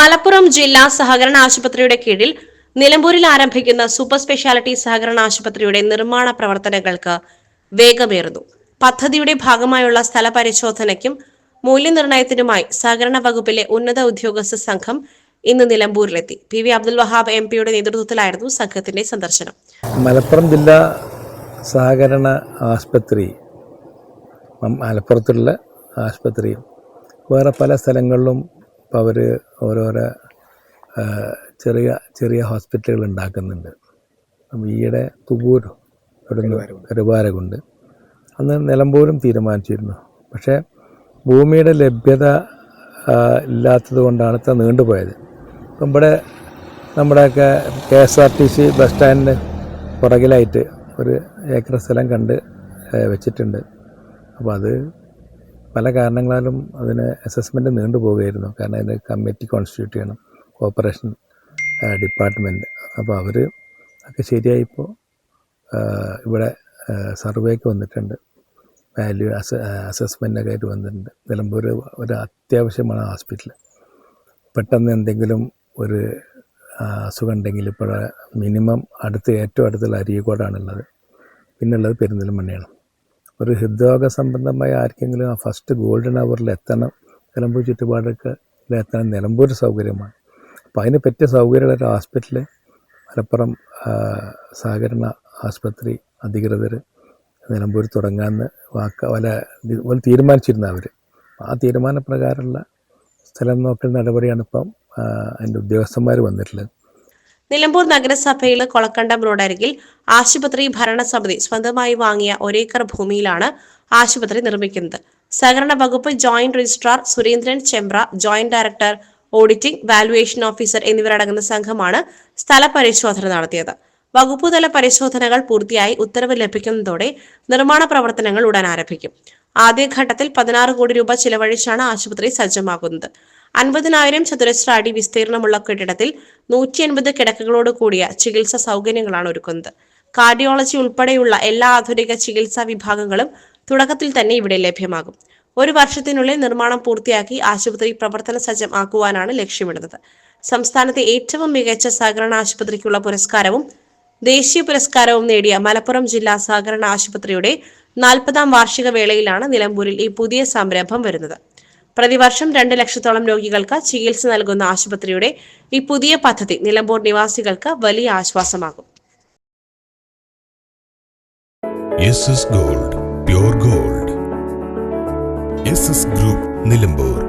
മലപ്പുറം ജില്ലാ സഹകരണ ആശുപത്രിയുടെ കീഴിൽ നിലമ്പൂരിൽ ആരംഭിക്കുന്ന സൂപ്പർ സ്പെഷ്യാലിറ്റി സഹകരണ ആശുപത്രിയുടെ നിർമ്മാണ പ്രവർത്തനങ്ങൾക്ക് വേഗമേറുന്നു. പദ്ധതിയുടെ ഭാഗമായുള്ള സ്ഥല പരിശോധനയ്ക്കും മൂല്യനിർണ്ണയത്തിനുമായി സഹകരണ വകുപ്പിലെ ഉന്നത ഉദ്യോഗസ്ഥ സംഘം ഇന്ന് നിലമ്പൂരിലെത്തി. PV അബ്ദുൽ വഹാബ് MP നേതൃത്വത്തിലായിരുന്നു സംഘത്തിന്റെ സന്ദർശനം. മലപ്പുറം ജില്ലാ സഹകരണ ആശുപത്രി, മലപ്പുറത്തുള്ള ആശുപത്രിയും വേറെ പല സ്ഥലങ്ങളിലും അവർ ഓരോരോ ചെറിയ ചെറിയ ഹോസ്പിറ്റലുകൾ ഉണ്ടാക്കുന്നുണ്ട്. ഈയിടെ തുബൂർ കരുവാരകുണ്ട്, അന്ന് നിലമ്പൂരും തീരുമാനിച്ചിരുന്നു. പക്ഷേ ഭൂമിയുടെ ലഭ്യത ഇല്ലാത്തത് കൊണ്ടാണ് ഇത്ര നീണ്ടുപോയത്. ഇപ്പം ഇവിടെ നമ്മുടെയൊക്കെ KSRTC ബസ് സ്റ്റാൻഡിന് പുറകിലായിട്ട് 1 ഏക്കർ സ്ഥലം കണ്ട് വെച്ചിട്ടുണ്ട്. അപ്പോൾ അത് പല കാരണങ്ങളാലും അതിന് അസസ്മെൻറ്റ് നീണ്ടുപോവുകയായിരുന്നു. കാരണം അതിന് കമ്മിറ്റി കോൺസ്റ്റിറ്റ്യൂട്ട് ചെയ്യണം, കോർപ്പറേഷൻ ഡിപ്പാർട്ട്മെൻറ്റ്. അപ്പോൾ അവർ ഒക്കെ ശരിയായിപ്പോൾ ഇവിടെ സർവേക്ക് വന്നിട്ടുണ്ട്, വാല്യൂ അസസ്മെൻറ്റൊക്കെ ആയിട്ട് വന്നിട്ടുണ്ട്. നിലമ്പൂർ ഒരു അത്യാവശ്യമാണ് ഹോസ്പിറ്റൽ. പെട്ടെന്ന് എന്തെങ്കിലും ഒരു അസുഖം ഉണ്ടെങ്കിൽ ഇപ്പോൾ മിനിമം ഏറ്റവും അടുത്തുള്ള അരീക്കോടാണുള്ളത്, പിന്നുള്ളത് പെരിന്തൽമണ്ണയാണ്. ഒരു ഹൃദ്രോഗ സംബന്ധമായ ആർക്കെങ്കിലും ആ ഫസ്റ്റ് ഗോൾഡൻ അവറിൽ എത്തണം, നിലമ്പൂർ ചുറ്റുപാടൊക്കെ എത്താൻ നിലമ്പൂർ സൗകര്യമാണ്. അപ്പോൾ അതിന് പറ്റിയ സൗകര്യമുള്ള ഒരു ഹോസ്പിറ്റൽ മലപ്പുറം സഹകരണ ആശുപത്രി അധികൃതർ നിലമ്പൂർ തുടങ്ങാമെന്ന് പോലെ തീരുമാനിച്ചിരുന്നു അവർ. ആ തീരുമാനപ്രകാരമുള്ള സ്ഥലം നോക്കൽ നടപടിയാണ് ഇപ്പം അതിൻ്റെ ഉദ്യോഗസ്ഥന്മാർ വന്നിട്ടുള്ളത്. നിലമ്പൂർ നഗരസഭയിൽ കൊളക്കണ്ടം റോഡരികിൽ ആശുപത്രി ഭരണസമിതി സ്വന്തമായി വാങ്ങിയ 1 ഏക്കർ ഭൂമിയിലാണ് ആശുപത്രി നിർമ്മിക്കുന്നത്. സഹകരണ വകുപ്പ് joint registrar Surendran Chembra, joint director auditing, valuation officer എന്നിവരടങ്ങുന്ന സംഘമാണ് സ്ഥല പരിശോധന നടത്തിയത്. വകുപ്പുതല പരിശോധനകൾ പൂർത്തിയായി ഉത്തരവ് ലഭിക്കുന്നതോടെ നിർമ്മാണ പ്രവർത്തനങ്ങൾ ഉടൻ ആരംഭിക്കും. ആദ്യഘട്ടത്തിൽ 16 കോടി രൂപ ചിലവഴിച്ചാണ് ആശുപത്രി സജ്ജമാക്കുന്നത്. 50,000 ചതുരശ്ര അടി വിസ്തീർണമുള്ള കെട്ടിടത്തിൽ 180 കിടക്കകളോട് കൂടിയ ചികിത്സാ സൗകര്യങ്ങളാണ് ഒരുക്കുന്നത്. കാർഡിയോളജി ഉൾപ്പെടെയുള്ള എല്ലാ ആധുനിക ചികിത്സാ വിഭാഗങ്ങളും തുടക്കത്തിൽ തന്നെ ഇവിടെ ലഭ്യമാകും. 1 വർഷത്തിനുള്ളിൽ നിർമ്മാണം പൂർത്തിയാക്കി ആശുപത്രി പ്രവർത്തന സജ്ജമാക്കുവാനാണ് ലക്ഷ്യമിടുന്നത്. സംസ്ഥാനത്തെ ഏറ്റവും മികച്ച സഹകരണ ആശുപത്രിക്കുള്ള പുരസ്കാരവും ദേശീയ പുരസ്കാരവും നേടിയ മലപ്പുറം ജില്ലാ സഹകരണ ആശുപത്രിയുടെ 40ാം വാർഷിക വേളയിലാണ് നിലമ്പൂരിൽ ഈ പുതിയ സംരംഭം വരുന്നത്. പ്രതിവർഷം 2 ലക്ഷത്തോളം രോഗികൾക്ക് ചികിത്സ നൽകുന്ന ആശുപത്രിയുടെ ഈ പുതിയ പദ്ധതി നിലമ്പൂർ നിവാസികൾക്ക് വലിയ ആശ്വാസമാകും. SS Gold, Pure Gold. SS Group, Nilambur.